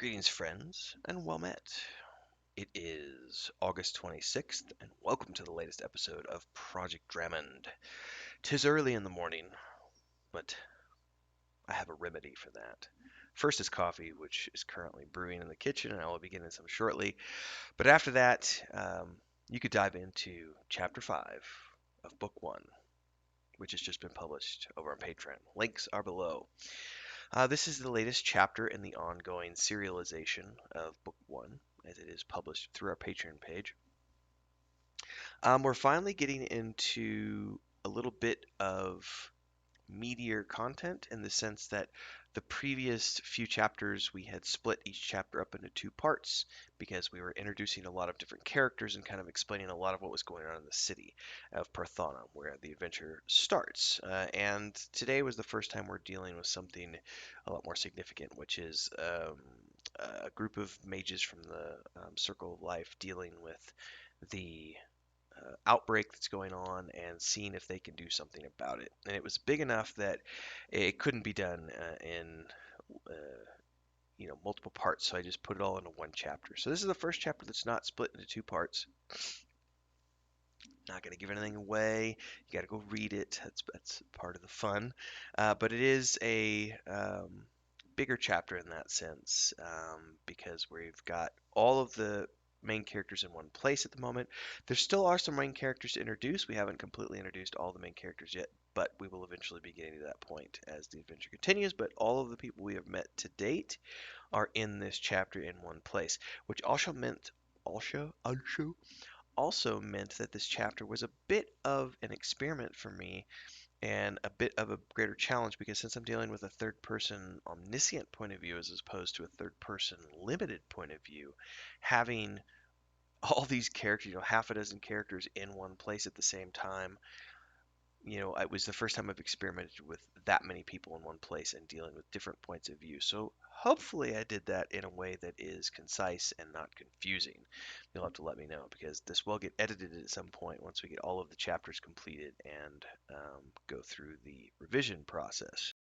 Greetings, friends, and well met. It is August 26th, and welcome to the latest episode of Project Dramond. 'Tis early in the morning, but I have a remedy for that. First is coffee, which is currently brewing in the kitchen, and I will be getting some shortly. But after that, you could dive into Chapter 5 of Book 1, which has just been published over on Patreon. Links are below. This is the latest chapter in the ongoing serialization of Book 1, as it is published through our Patreon page. We're finally getting into a little bit of meatier content in the sense that the previous few chapters we had split each chapter up into two parts because we were introducing a lot of different characters and kind of explaining a lot of what was going on in the city of Parthana, where the adventure starts. And today was the first time we're dealing with something a lot more significant, which is a group of mages from the Circle of Life dealing with the outbreak that's going on and seeing if they can do something about it. And it was big enough that it couldn't be done in multiple parts, so I just put it all into one chapter. So this is the first chapter that's not split into two parts. Not going to give anything away. You got to go read it. That's part of the fun. But it is a bigger chapter in that sense because we've got all of the main characters in one place at the moment. There still are some main characters to introduce. We haven't completely introduced all the main characters yet, but we will eventually be getting to that point as the adventure continues. But all of the people we have met to date are in this chapter in one place, which also meant that this chapter was a bit of an experiment for me and a bit of a greater challenge because since I'm dealing with a third person omniscient point of view as opposed to a third person limited point of view, having all these characters, half a dozen characters in one place at the same time, it was the first time I've experimented with that many people in one place and dealing with different points of view. So hopefully I did that in a way that is concise and not confusing. You'll have to let me know because this will get edited at some point once we get all of the chapters completed and go through the revision process.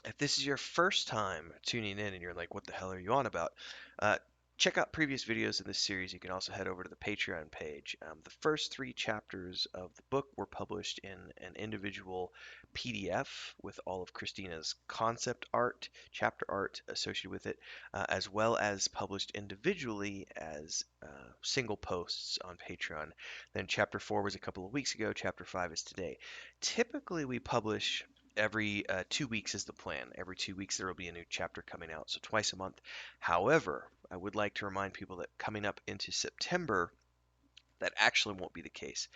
If this is your first time tuning in and you're like, what the hell are you on about? Uh, Check out previous videos in this series. You can also head over to the Patreon page. The first three chapters of the book were published in an individual PDF with all of Christina's concept art, chapter art associated with it, as well as published individually as single posts on Patreon. Then chapter 4 was a couple of weeks ago, chapter 5 is today. Typically, we publish every 2 weeks is the plan. Every 2 weeks there will be a new chapter coming out, so twice a month. However, I would like to remind people that coming up into September, that actually won't be the case.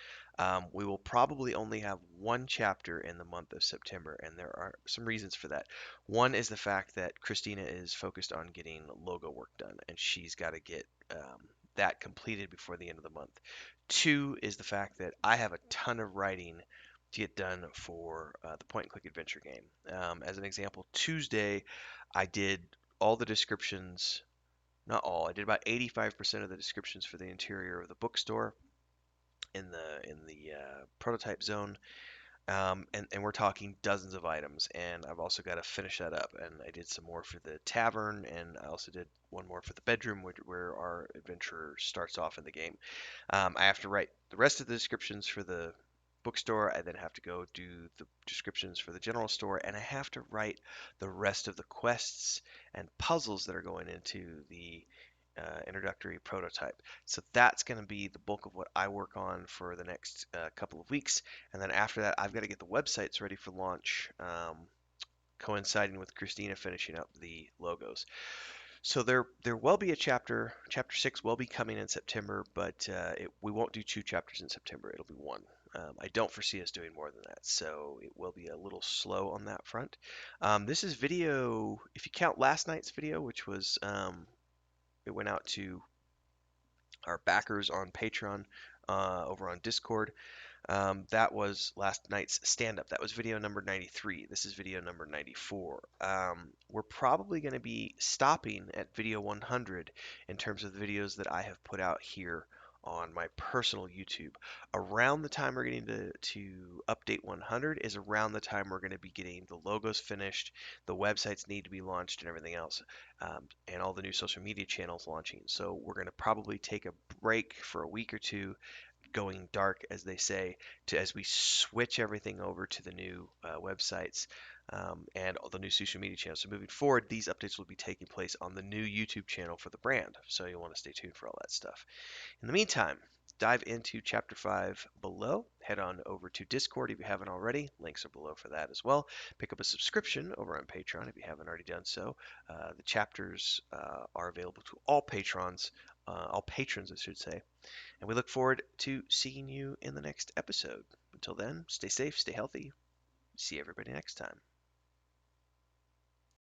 We will probably only have one chapter in the month of September, and there are some reasons for that. One is the fact that Christina is focused on getting logo work done, and she's got to get that completed before the end of the month. Two is the fact that I have a ton of writing to get done for the point and click adventure game. As an example, Tuesday I did all the descriptions, not all, I did about 85% of the descriptions for the interior of the bookstore in the prototype zone. And we're talking dozens of items, and I've also got to finish that up. And I did some more for the tavern, and I also did one more for the bedroom, where our adventure starts off in the game. I have to write the rest of the descriptions for the bookstore. I then have to go do the descriptions for the general store, and I have to write the rest of the quests and puzzles that are going into the introductory prototype. So that's going to be the bulk of what I work on for the next couple of weeks. And then after that, I've got to get the websites ready for launch, coinciding with Christina finishing up the logos. So there will be a chapter. Chapter 6 will be coming in September, but we won't do two chapters in September. It'll be one. I don't foresee us doing more than that, so it will be a little slow on that front. This is video, if you count last night's video, which was it went out to our backers on Patreon, over on Discord. That was last night's stand up. That was video number 93. This is video number 94. We're probably going to be stopping at video 100 in terms of the videos that I have put out here on my personal YouTube. Around the time we're getting to update 100 is around the time we're going to be getting the logos finished, the websites need to be launched, and everything else, and all the new social media channels launching. So we're going to probably take a break for a week or two, going dark, as they say, to as we switch everything over to the new websites and all the new social media channels. So moving forward, these updates will be taking place on the new YouTube channel for the brand. So you'll want to stay tuned for all that stuff. In the meantime, dive into Chapter 5 below. Head on over to Discord if you haven't already. Links are below for that as well. Pick up a subscription over on Patreon if you haven't already done so. The chapters are available to all patrons, all patrons, I should say. And we look forward to seeing you in the next episode. Until then, stay safe, stay healthy. See everybody next time.